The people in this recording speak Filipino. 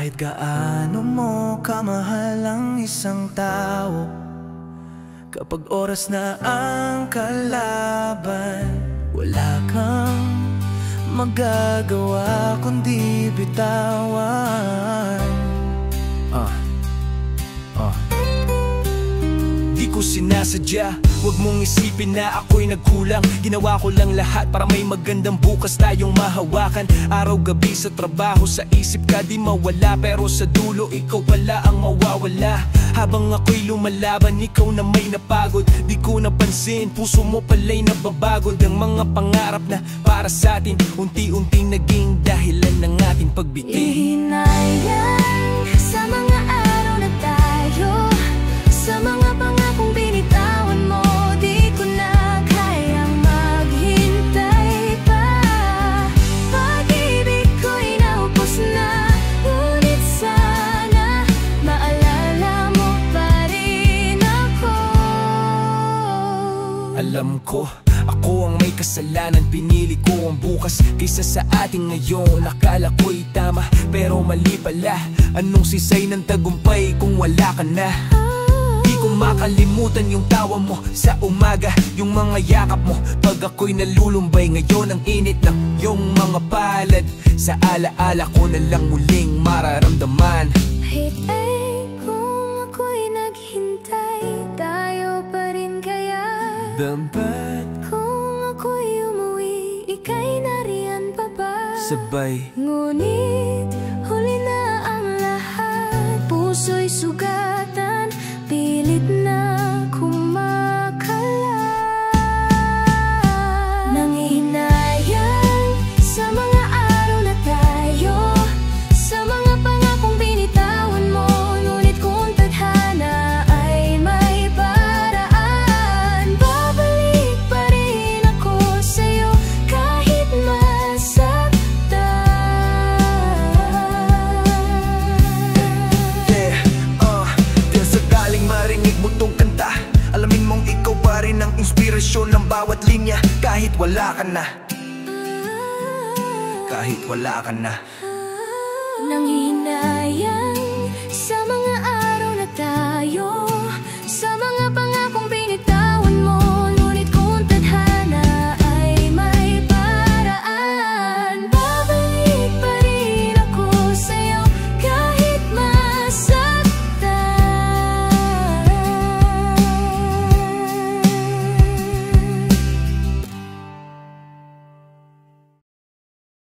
Kahit gaano mo kamahal ang isang tao, kapag oras na ang kalaban, wala kang magagawa kundi bitawan. Di ko sinasadya, huwag mong isipin na ako'y nagkulang. Ginawa ko lang lahat para may magandang bukas tayong mahawakan. Araw-gabi sa trabaho, sa isip ka di mawala, pero sa dulo ikaw pala ang mawawala. Habang ako'y lumalaban, ikaw na may napagod. Di ko napansin, puso mo pala'y nababagod. Ang mga pangarap na para sa atin, unti-unting naging dahilan ng ating pagbitin. Ihinayang sa mga araw na tayo, sa mga pangakong binitawan mo. Di ko na kayang maghintay pa. Pag-ibig ko'y naupos na, ngunit sana maalala mo pa rin ako. Alam ko, ako ang may kasalanan. Pinili ko ang bukas kaysa sa ating ngayon. Akala ko'y tama, pero mali pala. Anong sisay ng tagumpay kung wala ka na? Di ko makalimutan yung tawa mo sa umaga, yung mga yakap mo pag ako'y nalulumbay. Ngayon ang init ng iyong mga palad, sa alaala ko na lang muling mararamdaman. Kahit ay kung ako'y naghintay, tayo pa rin kaya? Dapat Kung ako'y umuwi, ika'y nariyan pa ba? sabay. Ngunit huli na ang lahat, puso'y sugatan, pilit na kumakalat. Nanghihinayang sa mga araw na tayo, sa mga pangakong binitawan mo. Ngunit kung tadhana ay may paraan, babalik pa rin ako sa'yo kahit masaktan. Dahil sa galing marinig mo tong kanta, alamin mong ikaw pa rin ang inspirasyon ng bawat linya. Kahit wala ka na, kahit wala ka na. Nanghihinayang